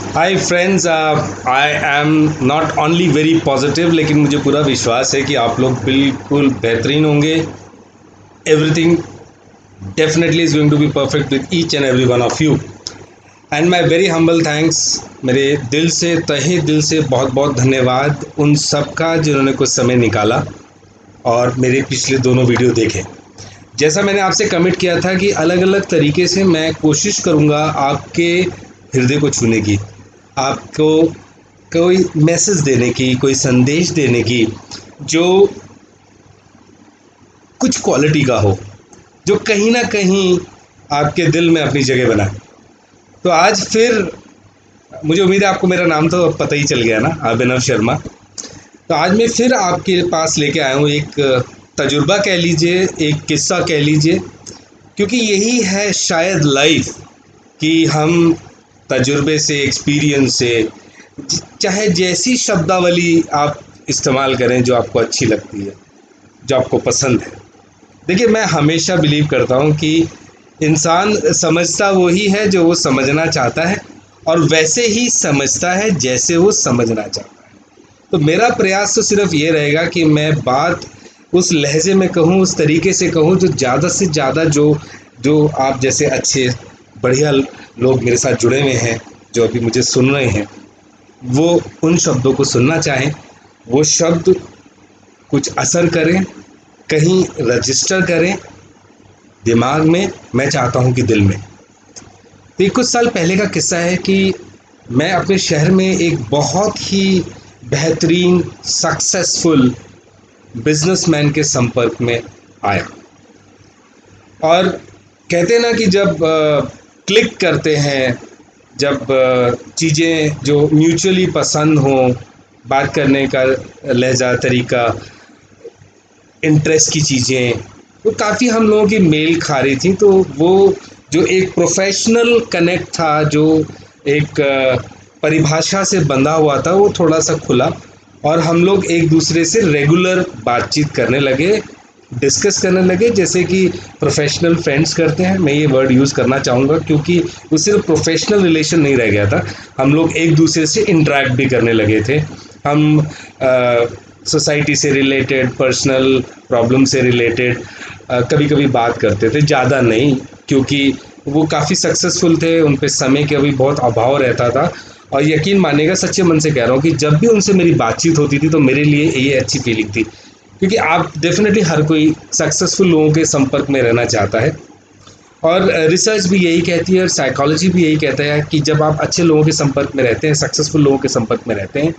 Hi friends, I am not only very positive, लेकिन मुझे पूरा विश्वास है कि आप लोग बिल्कुल बेहतरीन होंगे। Everything definitely is going to be perfect with each and every one of you. And my very humble thanks, मेरे दिल से, तहे दिल से बहुत बहुत धन्यवाद उन सब का जिन्होंने कुछ समय निकाला और मेरे पिछले दोनों वीडियो देखे। जैसा मैंने आपसे कमिट किया था कि अलग अलग तरीके से मैं कोशिश करूँगा आपके हृदय को छूने की, आपको कोई मैसेज देने की, कोई संदेश देने की जो कुछ क्वालिटी का हो, जो कहीं ना कहीं आपके दिल में अपनी जगह बनाए। तो आज फिर मुझे उम्मीद है आपको मेरा नाम तो पता ही चल गया ना, अभिनव शर्मा। तो आज मैं फिर आपके पास लेके आया हूँ एक तजुर्बा कह लीजिए, एक किस्सा कह लीजिए, क्योंकि यही है शायद लाइफ कि हम तजुर्बे से, एक्सपीरियंस से, चाहे जैसी शब्दावली आप इस्तेमाल करें जो आपको अच्छी लगती है, जो आपको पसंद है। देखिए, मैं हमेशा बिलीव करता हूँ कि इंसान समझता वही है जो वो समझना चाहता है, और वैसे ही समझता है जैसे वो समझना चाहता है। तो मेरा प्रयास तो सिर्फ ये रहेगा कि मैं बात उस लहजे में कहूँ, उस तरीके से कहूँ जो ज़्यादा से ज़्यादा जो जो आप जैसे अच्छे बढ़िया लोग मेरे साथ जुड़े हुए हैं, जो अभी मुझे सुन रहे हैं, वो उन शब्दों को सुनना चाहें, वो शब्द कुछ असर करें, कहीं रजिस्टर करें दिमाग में, मैं चाहता हूँ कि दिल में। तो ये कुछ साल पहले का किस्सा है कि मैं अपने शहर में एक बहुत ही बेहतरीन सक्सेसफुल बिजनेसमैन के संपर्क में आया। और कहते हैं ना कि जब क्लिक करते हैं, जब चीज़ें जो म्यूचुअली पसंद हों, बात करने का लहजा, तरीका, इंटरेस्ट की चीज़ें, वो काफ़ी हम लोगों की मेल खा रही थी। तो वो जो एक प्रोफेशनल कनेक्ट था, जो एक परिभाषा से बंधा हुआ था, वो थोड़ा सा खुला, और हम लोग एक दूसरे से रेगुलर बातचीत करने लगे, डिस्कस करने लगे, जैसे कि प्रोफेशनल फ्रेंड्स करते हैं। मैं ये वर्ड यूज़ करना चाहूँगा क्योंकि वो सिर्फ प्रोफेशनल रिलेशन नहीं रह गया था, हम लोग एक दूसरे से इंटरेक्ट भी करने लगे थे। हम सोसाइटी से रिलेटेड, पर्सनल प्रॉब्लम से रिलेटेड कभी कभी बात करते थे, ज़्यादा नहीं, क्योंकि वो काफ़ी सक्सेसफुल थे, उन पे समय का भी बहुत अभाव रहता था। और यकीन मानिएगा, सच्चे मन से कह रहा हूँ कि जब भी उनसे मेरी बातचीत होती थी तो मेरे लिए ये अच्छी फीलिंग थी, क्योंकि आप डेफिनेटली, हर कोई सक्सेसफुल लोगों के संपर्क में रहना चाहता है। और रिसर्च भी यही कहती है और साइकोलॉजी भी यही कहता है कि जब आप अच्छे लोगों के संपर्क में रहते हैं, सक्सेसफुल लोगों के संपर्क में रहते हैं,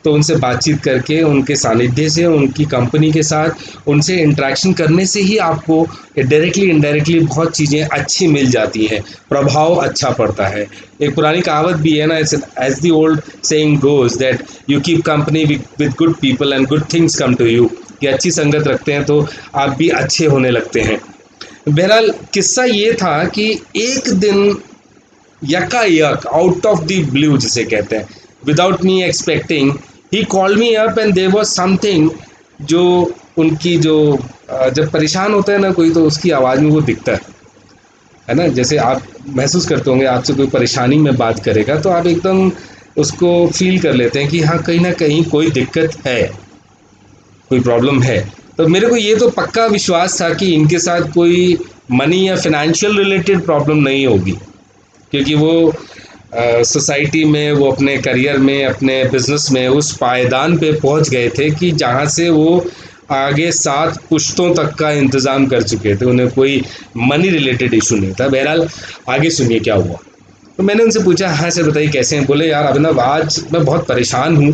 तो उनसे बातचीत करके, उनके सानिध्य से, उनकी कंपनी के साथ, उनसे इंटरेक्शन करने से ही आपको डायरेक्टली इनडायरेक्टली बहुत चीज़ें अच्छी मिल जाती हैं, प्रभाव अच्छा पड़ता है। एक पुरानी कहावत भी है ना, as the old saying goes that you keep company with good people and good things come to you, कि अच्छी संगत रखते हैं तो आप भी अच्छे होने लगते हैं। बहरहाल, किस्सा ये था कि एक दिन यकायक, आउट ऑफ द ब्लू जिसे कहते हैं, without me expecting, he called me up and there was something जो उनकी जो जब परेशान होता है ना कोई, तो उसकी आवाज़ में वो दिखता है ना। जैसे आप महसूस करते होंगे, आपसे कोई परेशानी में बात करेगा तो आप एकदम उसको फील कर लेते हैं कि हाँ, कहीं ना कहीं कोई दिक्कत है, कोई प्रॉब्लम है। तो मेरे को ये तो पक्का विश्वास था कि इनके साथ कोई मनी या फिनेंशियल रिलेटेड प्रॉब्लम नहीं होगी, क्योंकि वो सोसाइटी में, वो अपने करियर में, अपने बिजनेस में उस पायदान पे पहुंच गए थे कि जहां से वो आगे 7 पुश्तों तक का इंतज़ाम कर चुके थे, उन्हें कोई मनी रिलेटेड इशू नहीं था। बहरहाल, आगे सुनिए क्या हुआ। तो मैंने उनसे पूछा, हाँ सर बताइए कैसे हैं। बोले, यार अभिनव, आज मैं बहुत परेशान हूँ,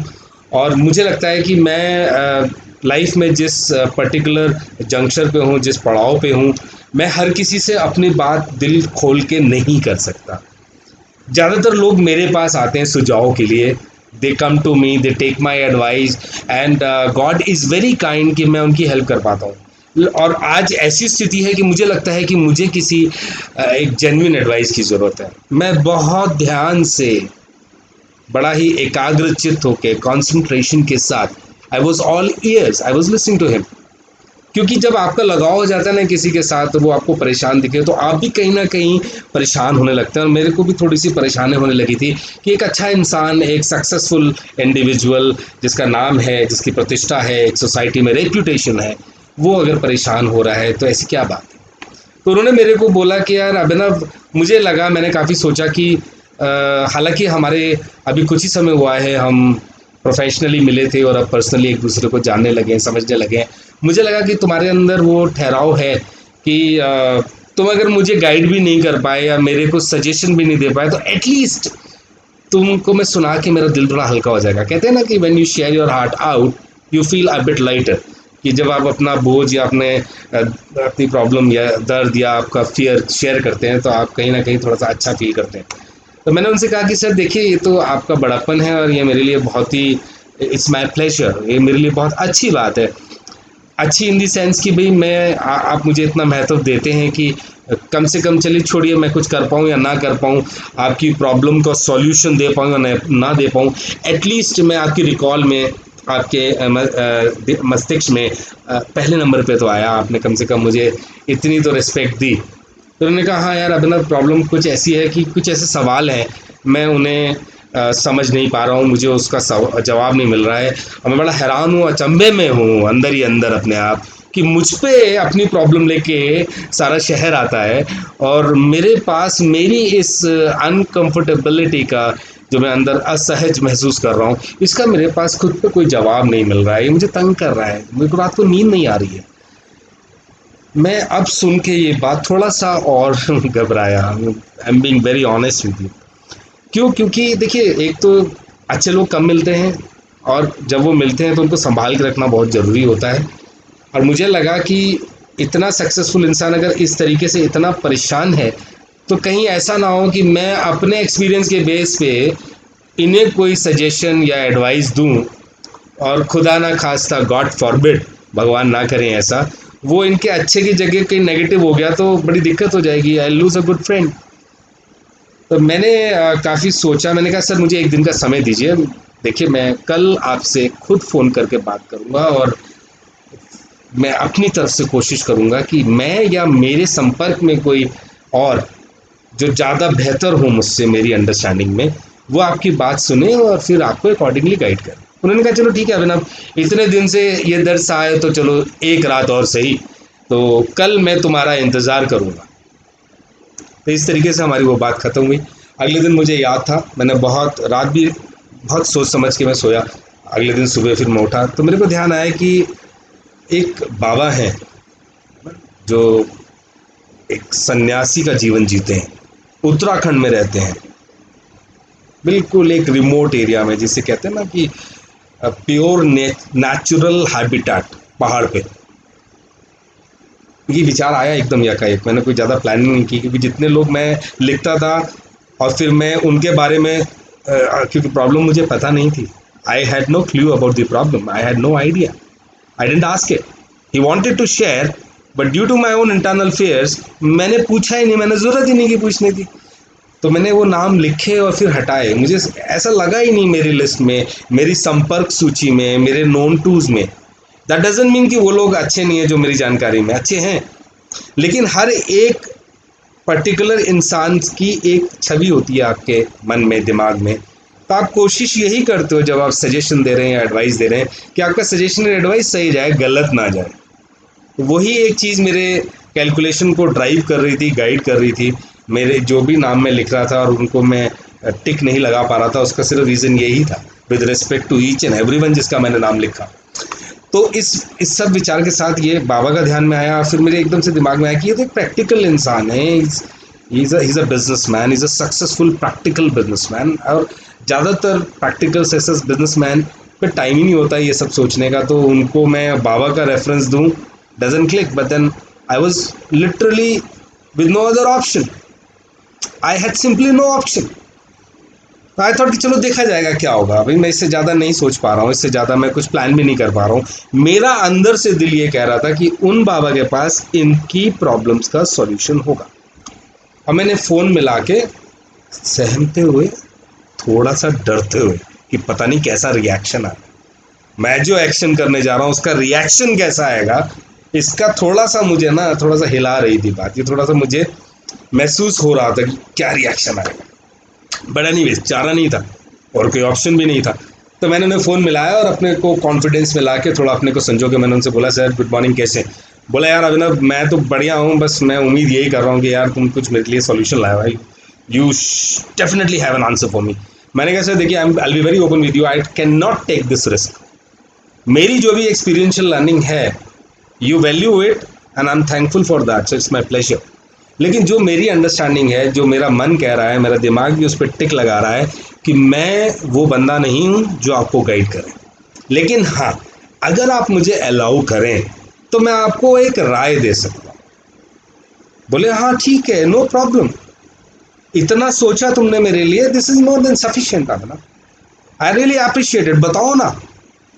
और मुझे लगता है कि मैं लाइफ में जिस पर्टिकुलर जंक्शन पे हूँ, जिस पड़ाव पे हूँ, मैं हर किसी से अपनी बात दिल खोल के नहीं कर सकता। ज़्यादातर लोग मेरे पास आते हैं सुझाव के लिए, they come to me, they take my advice, and God is very kind कि मैं उनकी हेल्प कर पाता हूँ। और आज ऐसी स्थिति है कि मुझे लगता है कि मुझे किसी एक जेन्युइन एडवाइस की ज़रूरत है। मैं बहुत ध्यान से, बड़ा ही एकाग्रचित्त होकर, कॉन्सेंट्रेशन के साथ, I was all ears, I was listening to him. क्योंकि जब आपका लगाव हो जाता है ना किसी के साथ, तो वो आपको परेशान दिखे तो आप भी कहीं ना कहीं परेशान होने लगते हैं। और मेरे को भी थोड़ी सी परेशानी होने लगी थी कि एक अच्छा इंसान, एक सक्सेसफुल इंडिविजुअल जिसका नाम है, जिसकी प्रतिष्ठा है, एक सोसाइटी में रेप्यूटेशन है, वो अगर परेशान हो रहा है तो ऐसी क्या बात है। तो उन्होंने मेरे को बोला कि यार अभिनव, मुझे लगा, मैंने काफ़ी सोचा कि हालांकि हमारे अभी कुछ ही समय हुआ है, हम प्रोफेशनली मिले थे और अब पर्सनली एक दूसरे को जानने लगे हैं, समझने लगे हैं। मुझे लगा कि तुम्हारे अंदर वो ठहराव है कि तुम अगर मुझे गाइड भी नहीं कर पाए या मेरे को सजेशन भी नहीं दे पाए, तो एटलीस्ट तुमको मैं सुना के मेरा दिल थोड़ा हल्का हो जाएगा। कहते हैं ना कि when you share your heart out you feel a bit lighter, कि जब आप अपना बोझ या अपनी प्रॉब्लम या दर्द या आपका फियर शेयर करते हैं तो आप कहीं ना कहीं थोड़ा सा अच्छा फील करते हैं। तो मैंने उनसे कहा कि सर देखिए, ये तो आपका बड़ापन है और ये मेरे लिए बहुत ही, इट्स माई प्लेजर, ये मेरे लिए बहुत अच्छी बात है। अच्छी इन दी सेंस कि भाई आप मुझे इतना महत्व देते हैं कि कम से कम, चलिए छोड़िए मैं कुछ कर पाऊँ या ना कर पाऊँ, आपकी प्रॉब्लम का सॉल्यूशन दे पाऊँ या ना दे पाऊँ, एटलीस्ट मैं आपकी रिकॉल में, आपके मस्तिष्क में पहले नंबर पे तो आया। आपने कम से कम मुझे इतनी तो रिस्पेक्ट दी। तो उन्होंने कहा हाँ यार अभिनव, प्रॉब्लम कुछ ऐसी है कि कुछ ऐसे सवाल हैं, मैं उन्हें समझ नहीं पा रहा हूँ, मुझे उसका जवाब नहीं मिल रहा है और मैं बड़ा हैरान हूँ, अचंभे में हूँ अंदर ही अंदर अपने आप, कि मुझ पे अपनी प्रॉब्लम लेके सारा शहर आता है और मेरे पास मेरी इस अनकंफर्टेबिलिटी का, जो मैं अंदर असहज महसूस कर रहा हूँ, इसका मेरे पास खुद पे कोई जवाब नहीं मिल रहा है। ये मुझे तंग कर रहा है, मेरे को रात को नींद नहीं आ रही है। मैं अब सुन के ये बात थोड़ा सा और घबराया। I am being very honest with you. क्यों? क्योंकि देखिए, एक तो अच्छे लोग कम मिलते हैं और जब वो मिलते हैं तो उनको संभाल के रखना बहुत ज़रूरी होता है। और मुझे लगा कि इतना सक्सेसफुल इंसान अगर इस तरीके से इतना परेशान है, तो कहीं ऐसा ना हो कि मैं अपने एक्सपीरियंस के बेस पे इन्हें कोई सजेशन या एडवाइस दूं और खुदा ना खास्ता, गॉड फॉरबिड, भगवान ना करें ऐसा, वो इनके अच्छे की जगह कहीं नेगेटिव हो गया तो बड़ी दिक्कत हो जाएगी। I lose a good friend. तो मैंने काफ़ी सोचा, मैंने कहा सर मुझे एक दिन का समय दीजिए, देखिए मैं कल आपसे खुद फ़ोन करके बात करूँगा और मैं अपनी तरफ से कोशिश करूँगा कि मैं या मेरे संपर्क में कोई और जो ज़्यादा बेहतर हो मुझसे मेरी अंडरस्टैंडिंग में, वो आपकी बात सुने और फिर आपको अकॉर्डिंगली गाइड करें। उन्होंने कहा चलो ठीक है अभिनव, इतने दिन से ये दर्द सा है तो चलो एक रात और सही, तो कल मैं तुम्हारा इंतज़ार करूँगा। तो इस तरीके से हमारी वो बात ख़त्म हुई। अगले दिन मुझे याद था, मैंने बहुत रात भी बहुत सोच समझ के मैं सोया। अगले दिन सुबह फिर मैं उठा तो मेरे को ध्यान आया कि एक बाबा हैं जो एक सन्यासी का जीवन जीते हैं, उत्तराखंड में रहते हैं, बिल्कुल एक रिमोट एरिया में, जिसे कहते हैं ना कि प्योर नेचुरल हैबिटेट, पहाड़ पे। ये विचार आया एकदम यकायक, मैंने कोई ज़्यादा प्लानिंग नहीं की, क्योंकि जितने लोग मैं लिखता था और फिर मैं उनके बारे में क्योंकि प्रॉब्लम मुझे पता नहीं थी, I had no clue about the problem, I had no idea, I didn't ask it, he wanted to share, but due to my own internal fears मैंने पूछा ही नहीं, मैंने ज़रूरत ही नहीं की पूछने की। तो मैंने वो नाम लिखे और फिर हटाए, मुझे ऐसा लगा ही नहीं मेरी लिस्ट में, मेरी संपर्क सूची में, मेरे नोन टूज में। दैट डजंट मीन कि वो लोग अच्छे नहीं है जो मेरी जानकारी में, अच्छे हैं, लेकिन हर एक पर्टिकुलर इंसान की एक छवि होती है आपके मन में, दिमाग में। तो आप कोशिश यही करते हो जब आप सजेशन दे रहे हैं या एडवाइस दे रहे हैं कि आपका सजेशन या एडवाइस सही जाए, गलत ना जाए। तो वही एक चीज़ मेरे कैलकुलेशन को ड्राइव कर रही थी, गाइड कर रही थी। मेरे जो भी नाम मैं लिख रहा था और उनको मैं टिक नहीं लगा पा रहा था, उसका सिर्फ रीज़न यही था, with respect to each and everyone जिसका मैंने नाम लिखा। तो इस सब विचार के साथ ये बाबा का ध्यान में आया। फिर मेरे एकदम से दिमाग में आया कि ये तो एक प्रैक्टिकल इंसान है, is a business man, is a successful practical business man. और ज़्यादातर प्रैक्टिकल सक्सेस बिजनेस मैन पे टाइम ही नहीं होता ये सब सोचने का, तो उनको मैं बाबा का रेफरेंस दूँ, doesn't click. But then I was literally with no other option, I had simply no option. तो आई थॉट कि चलो देखा जाएगा क्या होगा। अभी मैं इससे ज़्यादा नहीं सोच पा रहा हूँ, इससे ज़्यादा मैं कुछ प्लान भी नहीं कर पा रहा हूँ। मेरा अंदर से दिल ये कह रहा था कि उन बाबा के पास इनकी प्रॉब्लम्स का सॉल्यूशन होगा। और मैंने फ़ोन मिला के, सहमते हुए, थोड़ा सा डरते हुए कि पता नहीं कैसा रिएक्शन आएगा, मैं जो एक्शन करने जा रहा हूँ उसका रिएक्शन कैसा आएगा, इसका थोड़ा सा मुझे ना थोड़ा सा हिला रही थी बात, ये थोड़ा सा मुझे महसूस हो रहा था कि क्या रिएक्शन आएगा, बट एनीवेज चारा नहीं था और कोई ऑप्शन भी नहीं था। तो मैंने उन्हें फ़ोन मिलाया और अपने को कॉन्फिडेंस में ला के थोड़ा अपने को संजो के मैंने उनसे बोला, सर गुड मॉर्निंग, कैसे? बोला, यार अभिनव मैं तो बढ़िया हूँ, बस मैं उम्मीद यही कर रहा हूँ कि यार तुम कुछ मेरे लिए सॉल्यूशन लाए भाई, you definitely have an answer for me. मैंने कहा सर देखिए, I will be very open with you, I can not take this risk. मेरी जो भी एक्सपीरियंशियल लर्निंग है, you value it and I am thankful for that, so it's my pleasure. लेकिन जो मेरी अंडरस्टैंडिंग है, जो मेरा मन कह रहा है, मेरा दिमाग भी उस पर टिक लगा रहा है कि मैं वो बंदा नहीं हूँ जो आपको गाइड करे। लेकिन हाँ, अगर आप मुझे अलाउ करें तो मैं आपको एक राय दे सकता हूँ। बोले हाँ ठीक है, नो प्रॉब्लम, इतना सोचा तुमने मेरे लिए, this is more than sufficient. अपना आई रियली अप्रिशिएट इट। बताओ ना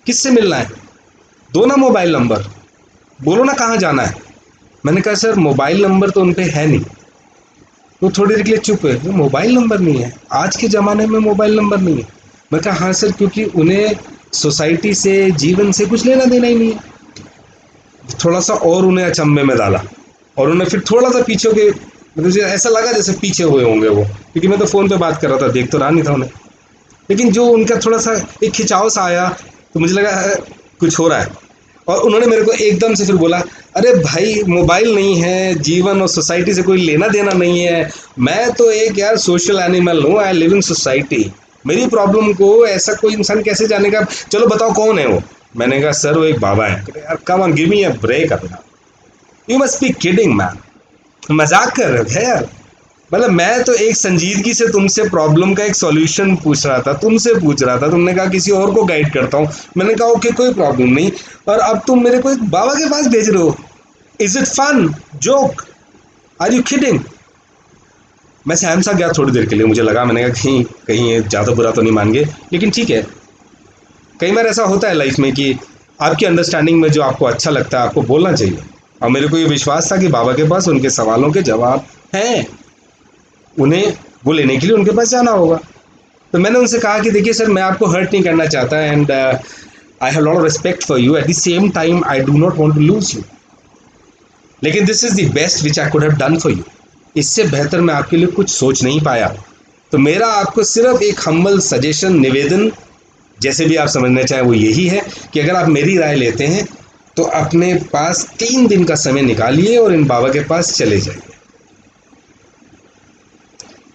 किससे मिलना है, दो ना मोबाइल नंबर, बोलो ना कहाँ जाना है। मैंने कहा सर मोबाइल नंबर तो उन पे है नहीं। वो थोड़ी देर के लिए चुप है, वो मोबाइल नंबर नहीं है, आज के ज़माने में मोबाइल नंबर नहीं है। मैं कहा हाँ सर, क्योंकि उन्हें सोसाइटी से, जीवन से कुछ लेना देना ही नहीं है। थोड़ा सा और उन्हें अचंभे में डाला और उन्हें फिर थोड़ा सा पीछे के, मुझे ऐसा लगा जैसे पीछे हुए होंगे वो, क्योंकि मैं तो फ़ोन पे बात कर रहा था, देख तो रहा नहीं था उन्हें। लेकिन जो उनका थोड़ा सा एक खिंचाव सा आया तो मुझे लगा कुछ हो रहा है। और उन्होंने मेरे को एकदम से फिर बोला, अरे भाई मोबाइल नहीं है, जीवन और सोसाइटी से कोई लेना देना नहीं है, मैं तो एक यार सोशल एनिमल हूँ, आई लिव इन सोसाइटी, मेरी प्रॉब्लम को ऐसा कोई इंसान कैसे जानेगा, चलो बताओ कौन है वो। मैंने कहा सर वो एक बाबा है। यार come on give me a break अपना, you must be kidding man, मजाक कर रहे थे यार। मतलब मैं तो एक संजीदगी से तुमसे प्रॉब्लम का एक सॉल्यूशन पूछ रहा था, तुमसे पूछ रहा था, तुमने कहा किसी और को गाइड करता हूँ, मैंने कहा ओके कोई प्रॉब्लम नहीं, और अब तुम मेरे को एक बाबा के पास भेज रहे हो। Is it fun, joke, are you kidding? मैं सहम सा गया थोड़ी देर के लिए, मुझे लगा, मैंने कहा कहीं कहीं ये ज़्यादा बुरा तो नहीं मान गए। लेकिन ठीक है, कई बार ऐसा होता है लाइफ में कि आपकी अंडरस्टैंडिंग में जो आपको अच्छा लगता है आपको बोलना चाहिए। और मेरे को ये विश्वास था कि बाबा के पास उनके सवालों के जवाब हैं, उन्हें वो लेने के लिए उनके पास जाना होगा। तो मैंने उनसे कहा कि देखिए सर, मैं आपको हर्ट नहीं करना चाहता, and I have lot of respect for you, at the same time I do not want to lose you, लेकिन this is the best which I could have done for you. इससे बेहतर मैं आपके लिए कुछ सोच नहीं पाया। तो मेरा आपको सिर्फ एक हम्बल सजेशन, निवेदन, जैसे भी आप समझना चाहें, वो यही है कि अगर आप मेरी राय लेते हैं तो अपने पास 3 दिन का समय निकालिए और इन बाबा के पास चले जाइए।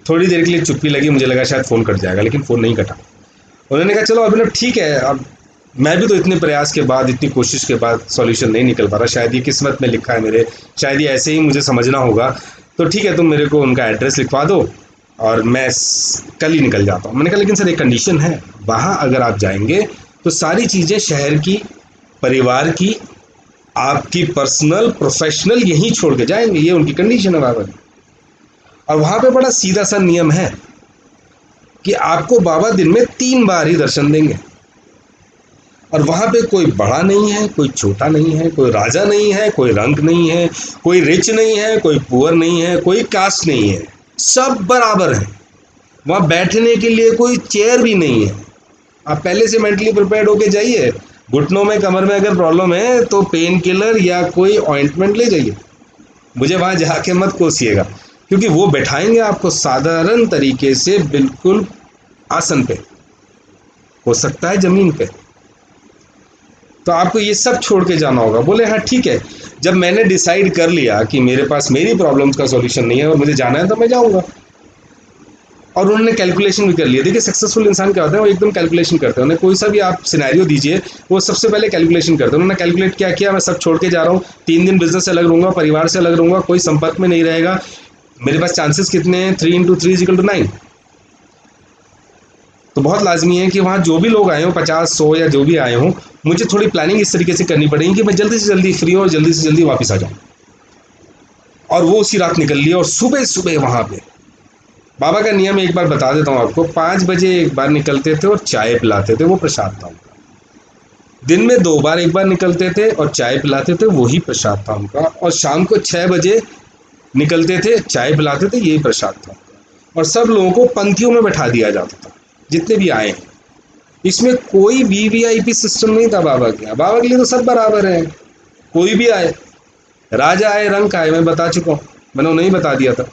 थोड़ी देर के लिए चुप्पी लगी, मुझे लगा शायद फ़ोन कट जाएगा, लेकिन फ़ोन नहीं कटा। उन्होंने कहा चलो अभिनव ठीक है, अब मैं भी तो इतने प्रयास के बाद, इतनी कोशिश के बाद सॉल्यूशन नहीं निकल पा रहा, शायद ये किस्मत में लिखा है मेरे, शायद ये ऐसे ही मुझे समझना होगा, तो ठीक है तुम मेरे को उनका एड्रेस लिखवा दो और मैं कल ही निकल जाता हूँ। मैंने कहा लेकिन सर एक कंडीशन है, वहाँ अगर आप जाएंगे तो सारी चीज़ें शहर की, परिवार की, आपकी पर्सनल प्रोफेशनल यहीं छोड़ के जाएंगे, ये उनकी कंडीशन है बाबा की। और वहाँ पे बड़ा सीधा सा नियम है कि आपको बाबा दिन में 3 बार ही दर्शन देंगे, और वहाँ पे कोई बड़ा नहीं है, कोई छोटा नहीं है, कोई राजा नहीं है, कोई रंग नहीं है, कोई रिच नहीं है, कोई पुअर नहीं है, कोई कास्ट नहीं है, सब बराबर है। वहाँ बैठने के लिए कोई चेयर भी नहीं है। आप पहले से मेंटली प्रिपेयर्ड होके जाइए, घुटनों में, कमर में अगर प्रॉब्लम है तो पेन किलर या कोई ऑइंटमेंट ले जाइए, मुझे वहाँ जाके मत कोसिएगा, क्योंकि वो बैठाएंगे आपको साधारण तरीके से, बिल्कुल आसन पे, हो सकता है ज़मीन पे। तो आपको ये सब छोड़ के जाना होगा। बोले हाँ ठीक है, जब मैंने डिसाइड कर लिया कि मेरे पास मेरी प्रॉब्लम्स का सॉल्यूशन नहीं है और मुझे जाना है तो मैं जाऊँगा। और उन्होंने कैलकुलेशन भी कर लिया। देखिए सक्सेसफुल इंसान क्या होता है, वो एकदम कैलकुलेशन करते हैं। उन्हें कोई सा भी आप सिनेरियो दीजिए, वो सबसे पहले कैलकुलेशन करते हैं। उन्होंने कैलकुलेट क्या किया, मैं सब छोड़ के जा रहा हूँ, 3 दिन बिजनेस से अलग रहूँगा, परिवार से अलग रहूँगा, कोई संपर्क में नहीं रहेगा, मेरे पास चांसेस कितने हैं, 3 × 3 = 9। तो बहुत लाजमी है कि वहाँ जो भी लोग आए हों, 50, 100 या जो भी आए हों, मुझे थोड़ी प्लानिंग इस तरीके से करनी पड़ेगी कि मैं जल्दी से जल्दी फ्री हो और जल्दी से जल्दी वापस आ जाऊँ। और वो उसी रात निकल लिया, और सुबह सुबह वहाँ पे बाबा का नियम एक बार बता देता हूँ आपको, 5 बजे एक बार निकलते थे और चाय पिलाते थे, वो प्रसाद था उनका। दिन में 2 बार, एक बार निकलते थे और चाय पिलाते थे, वही प्रसाद था उनका। और शाम को 6 बजे निकलते थे, चाय पिलाते थे, यही प्रसाद था उनका। और सब लोगों को पंक्तियों में बैठा दिया जाता था, जितने भी आए। इसमें कोई वीवीआईपी सिस्टम नहीं था बाबा के यहाँ। बाबा के लिए तो सब बराबर हैं, कोई भी आए। राजा आए रंग का आए, मैं बता चुका हूँ, मैंने उन्हें ही बता दिया था।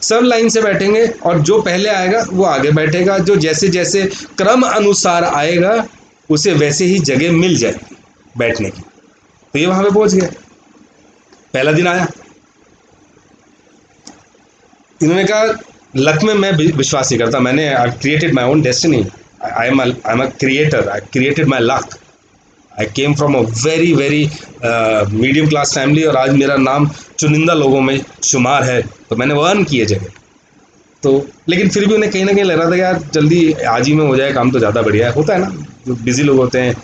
सब लाइन से बैठेंगे और जो पहले आएगा वो आगे बैठेगा, जो जैसे जैसे क्रम अनुसार आएगा उसे वैसे ही जगह मिल जाएगी बैठने की। तो ये वहां पे पहुंच गया, पहला दिन आया, इन्होंने कहा लक में मैं विश्वास नहीं करता, मैंने I created my own destiny, I am a creator, I created my luck, I came from a very very medium class family और आज मेरा नाम चुनिंदा लोगों में शुमार है, तो मैंने वो अर्न किए जगह। तो लेकिन फिर भी उन्हें कहीं ना कहीं लग रहा था कि यार जल्दी आज ही में हो जाए काम तो ज़्यादा बढ़िया है। होता है ना, जो बिजी लोग होते हैं,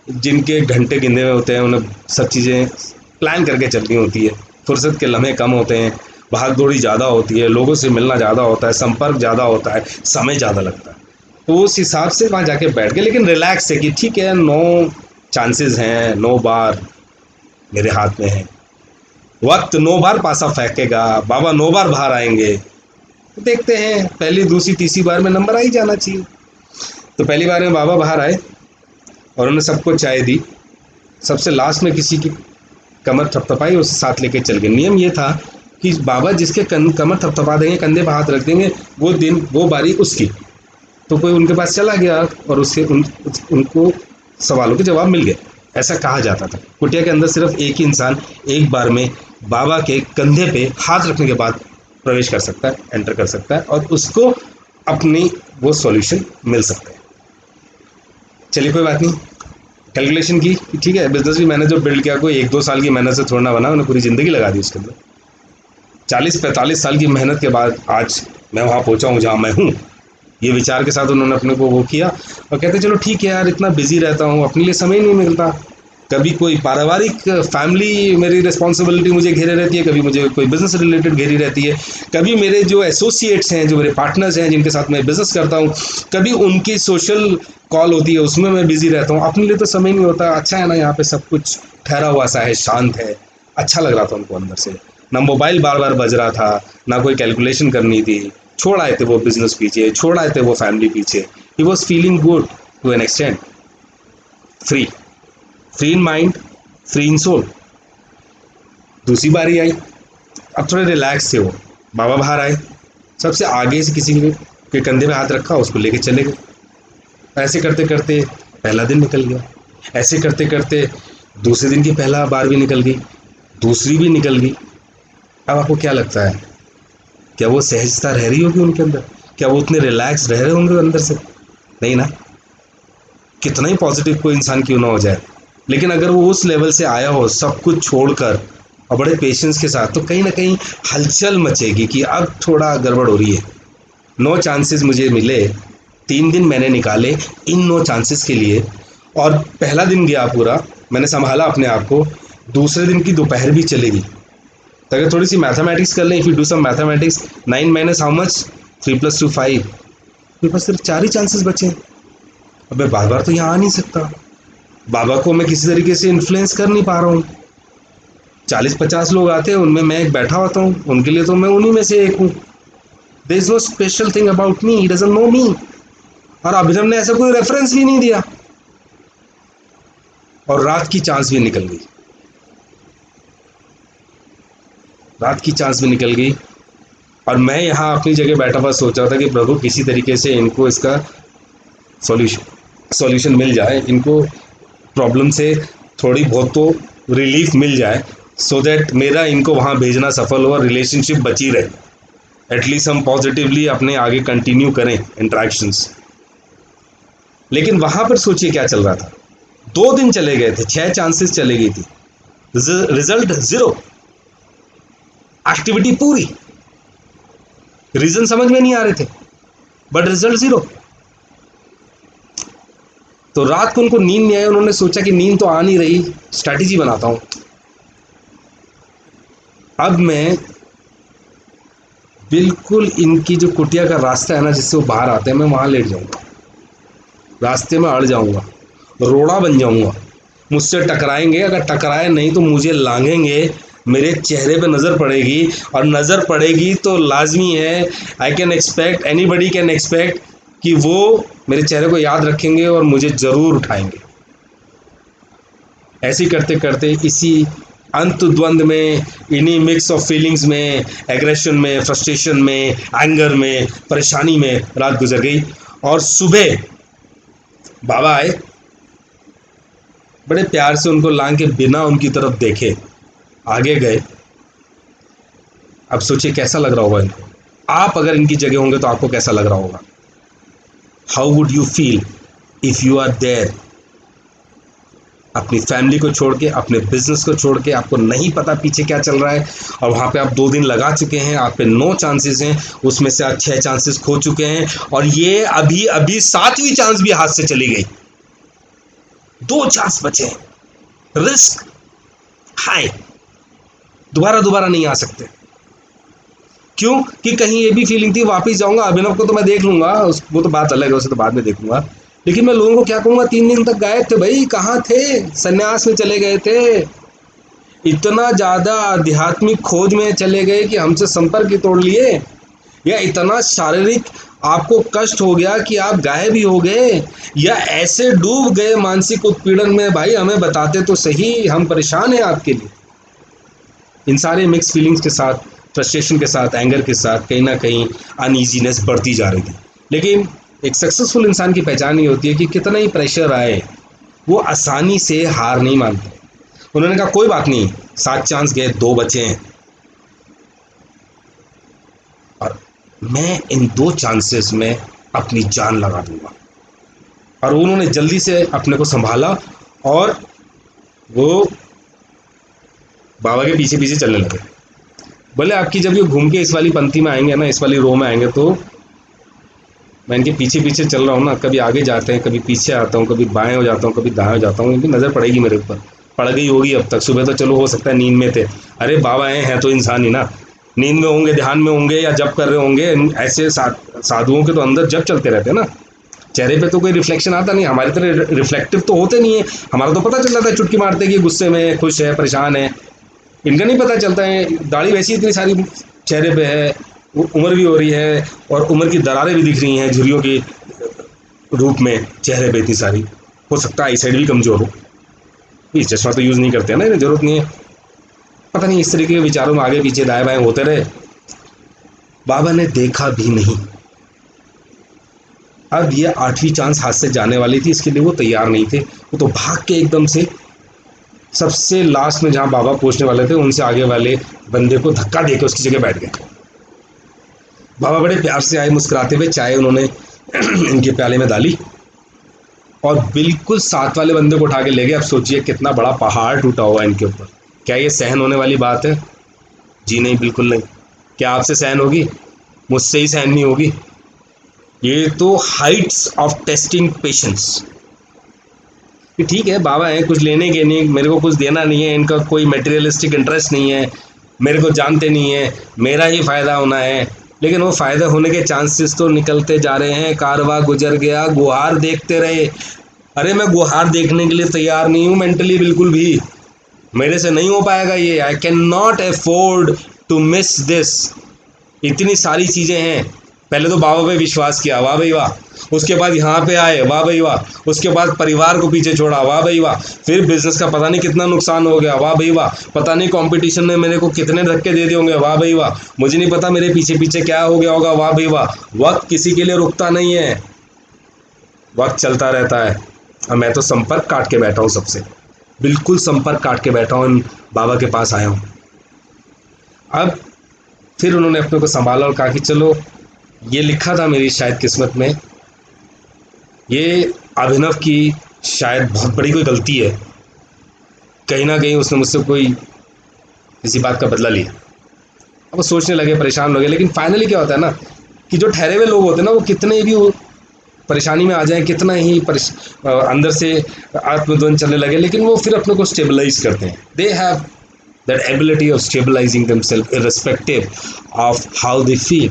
जिनके घंटे गिने हुए होते हैं, उन्हें सब चीज़ें प्लान करके चलनी होती है, फुर्सत के लम्हे कम होते हैं, भाग दौड़ी ज़्यादा होती है, लोगों से मिलना ज़्यादा होता है, संपर्क ज़्यादा होता है, समय ज़्यादा लगता है। तो उस हिसाब से वहाँ जाके बैठ गए, लेकिन रिलैक्स है कि ठीक है, 9 चांसेस हैं, 9 बार मेरे हाथ में है, वक्त 9 बार पासा फेंकेगा, बाबा 9 बार बाहर आएंगे। तो देखते हैं, पहली दूसरी तीसरी बार में नंबर आ ही जाना चाहिए। तो पहली बार में बाबा बाहर आए और उन्होंने सबको चाय दी, सबसे लास्ट में किसी की कमर थपथपाई, उससे साथ लेके चल गए। नियम ये था कि बाबा जिसके कमर थपथपा देंगे, कंधे पर हाथ रख देंगे, वो दिन वो बारी उसकी। तो कोई उनके पास चला गया और उसके उनको सवालों के जवाब मिल गए, ऐसा कहा जाता था। कुटिया के अंदर सिर्फ एक ही इंसान एक बार में बाबा के कंधे पे हाथ रखने के बाद प्रवेश कर सकता है, एंटर कर सकता है, और उसको अपनी वो सॉल्यूशन मिल सकता है। चलिए कोई बात नहीं, कैलकुलेशन की कि ठीक है, बिजनेस भी मैंने जो बिल्ड किया कोई 1-2 साल की मेहनत से थोड़ा ना बना, मैंने पूरी ज़िंदगी लगा दी उसके अंदर। 40-45 साल की मेहनत के बाद आज मैं वहाँ पहुँचा हूँ जहाँ मैं हूँ। ये विचार के साथ उन्होंने अपने को वो किया और कहते चलो ठीक है यार, इतना बिजी रहता हूँ, अपने लिए समय नहीं मिलता, कभी कोई पारिवारिक फैमिली मेरी रिस्पॉन्सिबिलिटी मुझे घेरे रहती है, कभी मुझे कोई बिजनेस रिलेटेड घेरी रहती है, कभी मेरे जो एसोसिएट्स हैं, जो मेरे पार्टनर्स हैं जिनके साथ मैं बिजनेस करता हूँ, कभी उनकी सोशल कॉल होती है उसमें मैं बिजी रहता हूँ, अपने लिए तो समय नहीं होता। अच्छा है ना, यहाँ पे सब कुछ ठहरा हुआ सा है, शांत है, अच्छा लग रहा था उनको अंदर से, ना मोबाइल बार बार बज रहा था, ना कोई कैलकुलेशन करनी थी, छोड़ आए थे वो बिजनेस पीछे, छोड़ आए थे वो फैमिली पीछे। He was feeling good to an extent, free, free in mind, free in soul. दूसरी बारी आई, अब थोड़े रिलैक्स थे वो, बाबा बाहर आए, सबसे आगे से किसी के कंधे पे हाथ रखा, उसको लेके चले गए। ऐसे करते करते पहला दिन निकल गया, ऐसे करते करते दूसरे दिन की पहला बार भी निकल गई, दूसरी भी निकल गई। अब आपको क्या लगता है, क्या वो सहजता रह रही होगी उनके अंदर? क्या वो उतने रिलैक्स रह रहे होंगे अंदर से? नहीं ना। कितना ही पॉजिटिव कोई इंसान क्यों ना हो जाए, लेकिन अगर वो उस लेवल से आया हो सब कुछ छोड़कर और बड़े पेशेंस के साथ, तो कहीं ना कहीं हलचल मचेगी कि अब थोड़ा गड़बड़ हो रही है। 9 चांसेस मुझे मिले, 3 दिन मैंने निकाले इन 9 चांसेस के लिए, और पहला दिन गया पूरा, मैंने संभाला अपने आप को, दूसरे दिन की दोपहर भी चलेगी। तो अगर थोड़ी सी मैथमेटिक्स कर लें, if you do some mathematics, 9 minus how much, 3 + 2 5, मेरे पास सिर्फ 4 ही चांसेस बचे। अब मैं बार बार तो यहाँ आ नहीं सकता, बाबा को मैं किसी तरीके से इन्फ्लुएंस कर नहीं पा रहा हूँ। 40-50 लोग आते हैं, उनमें मैं एक बैठा होता हूँ, उनके लिए तो मैं उन्हीं में से एक हूँ। There is no special thing about me, he doesn't know me. और अभिनव ने ऐसा कोई रेफरेंस भी नहीं दिया, और रात की चांस भी निकल गई, रात की चांस भी निकल गई। और मैं यहाँ अपनी जगह बैठा हुआ सोच रहा था कि प्रभु किसी तरीके से इनको इसका सॉल्यूशन सॉल्यूशन मिल जाए, इनको प्रॉब्लम से थोड़ी बहुत तो रिलीफ मिल जाए, सो दैट मेरा इनको वहाँ भेजना सफल हो और रिलेशनशिप बची रहे, एटलीस्ट हम पॉजिटिवली अपने आगे कंटिन्यू करें इंट्रैक्शंस। लेकिन वहाँ पर सोचिए क्या चल रहा था, 2 दिन चले गए थे, 6 चांसेस चले गई थी, रिजल्ट जीरो, एक्टिविटी पूरी, रीजन समझ में नहीं आ रहे थे, बट रिजल्ट जीरो। तो रात को उनको नींद नहीं आई, उन्होंने सोचा कि नींद तो आ नहीं रही, स्ट्रैटेजी बनाता हूं, अब मैं बिल्कुल इनकी जो कुटिया का रास्ता है ना जिससे वो बाहर आते हैं, मैं वहां लेट जाऊंगा, रास्ते में अड़ जाऊंगा, रोड़ा बन जाऊंगा, मुझसे टकराएंगे, अगर टकराए नहीं तो मुझे लांघेंगे, मेरे चेहरे पे नज़र पड़ेगी, और नज़र पड़ेगी तो लाजमी है, I can expect, any buddy can expect कि वो मेरे चेहरे को याद रखेंगे और मुझे ज़रूर उठाएंगे। ऐसे ही करते करते इसी अंत द्वंद में, इन्हीं मिक्स ऑफ फीलिंग्स में, एग्रेशन में, फ्रस्ट्रेशन में, एंगर में, परेशानी में रात गुजर गई। और सुबह बाबा आए, बड़े प्यार से उनको लांग के बिना उनकी तरफ देखे आगे गए। अब सोचिए कैसा लग रहा होगा इनको। आप अगर इनकी जगह होंगे तो आपको कैसा लग रहा होगा? How would you feel if you are there? अपनी फैमिली को छोड़ के, अपने बिजनेस को छोड़ के, आपको नहीं पता पीछे क्या चल रहा है, और वहां पे आप 2 दिन लगा चुके हैं, आप पे 9 चांसेस हैं, उसमें से आप 6 चांसेस खो चुके हैं, और ये अभी अभी 7वीं चांस भी हाथ से चली गई। 2 चांस बचे हैं, रिस्क हाई, दोबारा दोबारा नहीं आ सकते। क्यों? कि कहीं ये भी फीलिंग थी वापस जाऊंगा, अभिनव को तो मैं देख लूंगा, वो तो बात अलग है, उसे तो बाद में देखूंगा, लेकिन मैं लोगों को क्या कहूंगा? 3 दिन तक गायब थे भाई, कहाँ थे? सन्यास में चले गए थे, इतना ज्यादा आध्यात्मिक खोज में चले गए कि हमसे संपर्क ही तोड़ लिए, या इतना शारीरिक आपको कष्ट हो गया कि आप गायब ही हो गए, या ऐसे डूब गए मानसिक उत्पीड़न में, भाई हमें बताते तो सही, हम परेशान हैं आपके लिए। इन सारे मिक्स फीलिंग्स के साथ, फ्रस्ट्रेशन के साथ, एंगर के साथ, कहीं ना कहीं अनईजीनेस बढ़ती जा रही थी। लेकिन एक सक्सेसफुल इंसान की पहचान ये होती है कि कितना ही प्रेशर आए, वो आसानी से हार नहीं मानते। उन्होंने कहा कोई बात नहीं, 7 चांस गए, 2 बचे हैं, और मैं इन 2 चांसेस में अपनी जान लगा दूंगा। और उन्होंने जल्दी से अपने को संभाला, और वो बाबा के पीछे पीछे चलने लगे। बोले आपकी जब ये घूम के इस वाली पंक्ति में आएंगे ना, इस वाली रो में आएंगे, तो मैं इनके पीछे पीछे चल रहा हूँ ना, कभी आगे जाते हैं, कभी पीछे आता हूँ, कभी बाएं हो जाता हूँ, कभी दाएं हो जाता हूँ, इनकी नज़र पड़ेगी मेरे ऊपर, पड़ गई होगी अब तक। सुबह तो चलो हो सकता है नींद में थे, अरे बाबा हैं तो इंसान ही ना, नींद में होंगे, ध्यान में होंगे, या जब कर रहे होंगे। ऐसे साधुओं के तो अंदर जब चलते रहते हैं ना, चेहरे पे तो कोई रिफ्लेक्शन आता नहीं, हमारी तरह रिफ्लेक्टिव तो होते नहीं है। हमारा तो पता चल जाता है चुटकी मारते कि गुस्से में, खुश है, परेशान है, इनका नहीं पता चलता है। दाढ़ी वैसी इतनी सारी चेहरे पे है, उम्र भी हो रही है, और उम्र की दरारें भी दिख रही हैं झुर्रियों के रूप में चेहरे पे इतनी सारी। हो सकता है आई साइड भी कमजोर हो, ये चश्मा तो यूज़ नहीं करते हैं ना, इन्हें जरूरत नहीं है। पता नहीं इस तरीके के विचारों में आगे पीछे दाएं बाएं होते रहे। बाबा ने देखा भी नहीं। अब ये 8वीं चांस हाथ से जाने वाली थी, इसके लिए वो तैयार नहीं थे। वो तो भाग के एकदम से सबसे लास्ट में जहाँ बाबा पहुंचने वाले थे, उनसे आगे वाले बंदे को धक्का देकर उसकी जगह बैठ गए। बाबा बड़े प्यार से आए, मुस्कुराते हुए चाय उन्होंने इनके प्याले में डाली, और बिल्कुल साथ वाले बंदे को उठा के ले गए। अब सोचिए कितना बड़ा पहाड़ टूटा हुआ है इनके ऊपर। क्या ये सहन होने वाली बात है? जी नहीं, बिल्कुल नहीं। क्या आपसे सहन होगी? मुझसे ही सहन नहीं होगी। ये तो हाइट्स ऑफ टेस्टिंग पेशेंस। कि ठीक है बाबा हैं, कुछ लेने के नहीं, मेरे को कुछ देना नहीं है, इनका कोई मटेरियलिस्टिक इंटरेस्ट नहीं है, मेरे को जानते नहीं है, मेरा ही फ़ायदा होना है। लेकिन वो फ़ायदा होने के चांसेस तो निकलते जा रहे हैं। कारवा गुजर गया, गुहार देखते रहे। अरे मैं गुहार देखने के लिए तैयार नहीं हूँ मेंटली, बिल्कुल भी। मेरे से नहीं हो पाएगा ये। I can not afford to miss this. इतनी सारी चीज़ें हैं। पहले तो बाबा पे विश्वास किया, वाह भाई वाह। उसके बाद यहाँ पे आए, वाह भाई वाह। उसके बाद परिवार को पीछे छोड़ा, वाह भाई वाह। फिर बिजनेस का पता नहीं कितना नुकसान हो गया, वाह भाई वाह। पता नहीं कंपटीशन ने मेरे को कितने धक्के दे दिए होंगे, वाह भाई वाह। मुझे नहीं पता मेरे पीछे पीछे क्या हो गया होगा, वाह भाई वाह। वक्त किसी के लिए रुकता नहीं है, वक्त चलता रहता है। और मैं तो संपर्क काट के बैठा हूँ सबसे, बिल्कुल संपर्क काट के बैठा हूँ, बाबा के पास आया हूँ। अब फिर उन्होंने अपने को संभाला और कहा कि चलो, ये लिखा था मेरी शायद किस्मत में, ये अभिनव की शायद बहुत बड़ी कोई गलती है, कहीं ना कहीं उसने मुझसे कोई किसी बात का बदला लिया। अब वो सोचने लगे, परेशान हो गए। लेकिन फाइनली क्या होता है ना, कि जो ठहरे हुए लोग होते हैं ना, वो कितने भी परेशानी में आ जाए, कितना ही अंदर से आत्मद्वंद चलने लगे, लेकिन वो फिर अपने को स्टेबलाइज करते हैं। They have that ability of stabilising themselves irrespective of how they feel,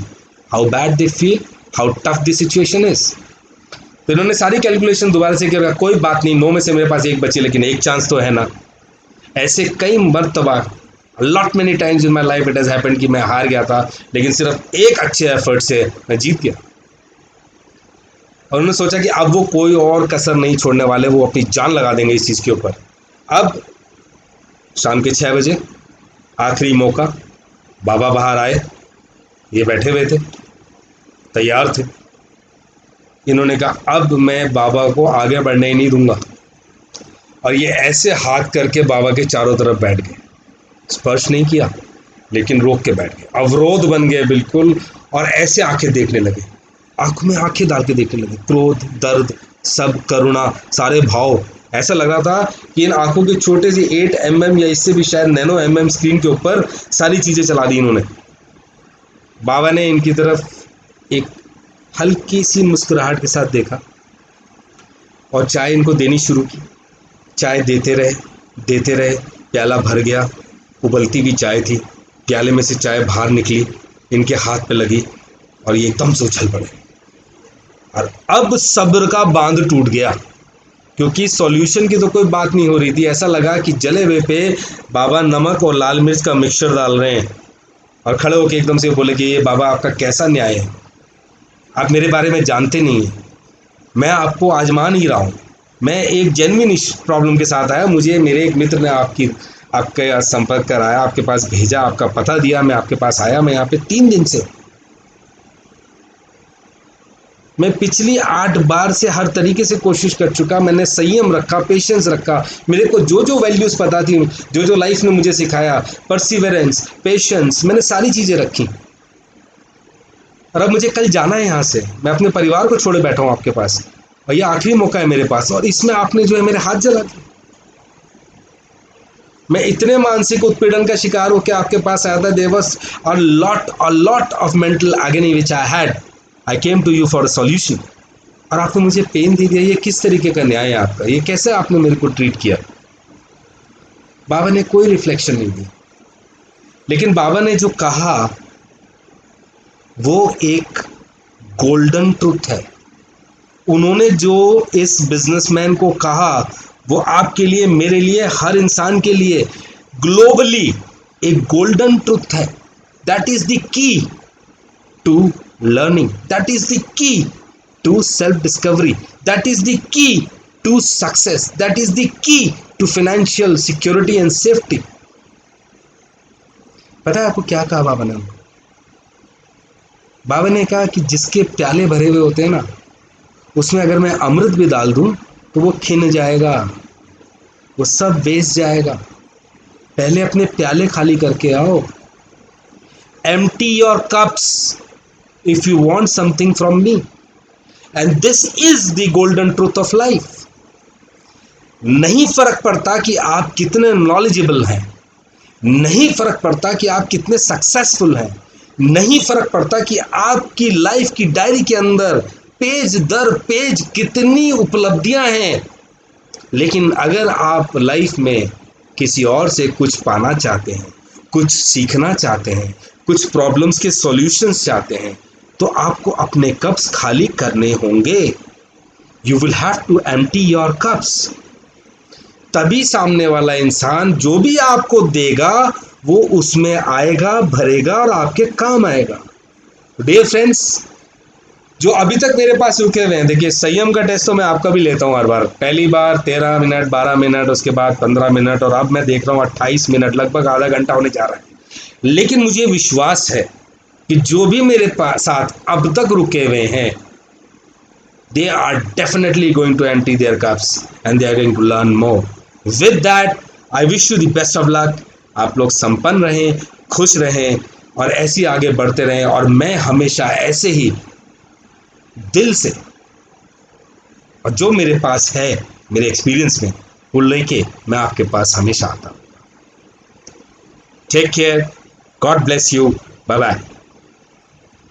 how bad they feel, how tough the situation is. तो इन्होंने सारी कैलकुलेशन दोबारा से किया, कोई बात नहीं, 9 में से मेरे पास 1 बची, लेकिन 1 चांस तो है ना। ऐसे कई मरतबा, lot many times in my life it has happened कि मैं हार गया था, लेकिन सिर्फ एक अच्छे एफर्ट से मैं जीत गया। और उन्होंने सोचा कि अब वो कोई और कसर नहीं छोड़ने वाले, वो अपनी जान लगा देंगे इस चीज़ के ऊपर। अब शाम के 6 बजे आखिरी मौका, बाबा बाहर आए, ये बैठे हुए थे, तैयार थे। इन्होंने कहा अब मैं बाबा को आगे बढ़ने ही नहीं दूंगा, और ये ऐसे हाथ करके बाबा के चारों तरफ बैठ गए, स्पर्श नहीं किया लेकिन रोक के बैठ गए, अवरोध बन गए बिल्कुल। और ऐसे आंखें देखने लगे, आंखों में आंखें डाल के देखने लगे, क्रोध, दर्द, सब करुणा, सारे भाव। ऐसा लग रहा था कि इन आंखों के छोटे से 8 mm या इससे भी शायद नैनो mm स्क्रीन के ऊपर सारी चीजें चला दी इन्होंने। बाबा ने इनकी तरफ एक हल्की सी मुस्कुराहट के साथ देखा और चाय इनको देनी शुरू की। चाय देते रहे, देते रहे, प्याला भर गया, उबलती हुई चाय थी, प्याले में से चाय बाहर निकली, इनके हाथ पे लगी और ये एकदम से उछल पड़े। और अब सब्र का बांध टूट गया, क्योंकि सॉल्यूशन की तो कोई बात नहीं हो रही थी। ऐसा लगा कि जले हुए पे बाबा नमक और लाल मिर्च का मिक्सचर डाल रहे हैं। और खड़े होकर एकदम से बोले कि ये बाबा आपका कैसा न्याय है, आप मेरे बारे में जानते नहीं हैं, मैं आपको आजमा नहीं रहा हूँ, मैं एक जेन्युइन प्रॉब्लम के साथ आया, मुझे मेरे एक मित्र ने आपके संपर्क कराया, आपके पास भेजा, आपका पता दिया, मैं आपके पास आया, मैं यहाँ पे 3 दिन से, मैं पिछली 8 बार से हर तरीके से कोशिश कर चुका, मैंने संयम रखा, पेशेंस रखा, मेरे को जो जो वैल्यूज़ पता थी, जो जो लाइफ ने मुझे सिखाया, परसिवरेंस, पेशेंस, मैंने सारी चीज़ें रखी। और अब मुझे कल जाना है यहाँ से, मैं अपने परिवार को छोड़े बैठा हूँ आपके पास, और ये आखिरी मौका है मेरे पास, और इसमें आपने जो है मेरे हाथ जला दिए। मैं इतने मानसिक उत्पीड़न का शिकार होकर आपके पास आया था। There was a lot of mental agony which I had. I came to you for a solution, और आपने मुझे पेन दे दिया। ये किस तरीके का न्याय है आपका? ये कैसे आपने मेरे को ट्रीट किया? बाबा ने कोई रिफ्लेक्शन नहीं दी, लेकिन बाबा ने जो कहा वो एक गोल्डन ट्रुथ है। उन्होंने जो इस बिजनेसमैन को कहा वो आपके लिए, मेरे लिए, हर इंसान के लिए ग्लोबली एक गोल्डन ट्रुथ है। That is the key to learning, that is the key to self discovery, that is the key to success, that is the key to financial security and safety. पता है आपको क्या कहा बाबा ने? बाबा ने कहा कि जिसके प्याले भरे हुए होते हैं ना, उसमें अगर मैं अमृत भी डाल दूं तो वो खिन जाएगा, वो सब वेस्ट जाएगा। पहले अपने प्याले खाली करके आओ। Empty your cups if you want something from me, and this is the golden truth of life. नहीं फर्क पड़ता कि आप कितने नॉलेजेबल हैं, नहीं फर्क पड़ता कि आप कितने सक्सेसफुल हैं, नहीं फर्क पड़ता कि आपकी लाइफ की डायरी के अंदर पेज दर पेज कितनी उपलब्धियां हैं, लेकिन अगर आप लाइफ में किसी और से कुछ पाना चाहते हैं, कुछ सीखना चाहते हैं, कुछ प्रॉब्लम्स के सॉल्यूशंस चाहते हैं, तो आपको अपने कप्स खाली करने होंगे। You will have to empty your cups. तभी सामने वाला इंसान जो भी आपको देगा वो उसमें आएगा, भरेगा और आपके काम आएगा। डियर फ्रेंड्स, जो अभी तक मेरे पास रुके हुए हैं, देखिए संयम का टेस्ट तो मैं आपका भी लेता हूँ हर बार। पहली बार 13 मिनट, 12 मिनट, उसके बाद 15 मिनट, और अब मैं देख रहा हूँ 28 मिनट, लगभग आधा घंटा होने जा रहा है। लेकिन मुझे विश्वास है कि जो भी मेरे पास साथ अब तक रुके हुए हैं, they are definitely going to empty their cups and they are going to learn more. With that, I wish you the best of luck. आप लोग संपन्न रहें, खुश रहें और ऐसे ही आगे बढ़ते रहें, और मैं हमेशा ऐसे ही दिल से, और जो मेरे पास है मेरे एक्सपीरियंस में, वो लेके मैं आपके पास हमेशा आता हूँ। Take care, God bless you, bye bye.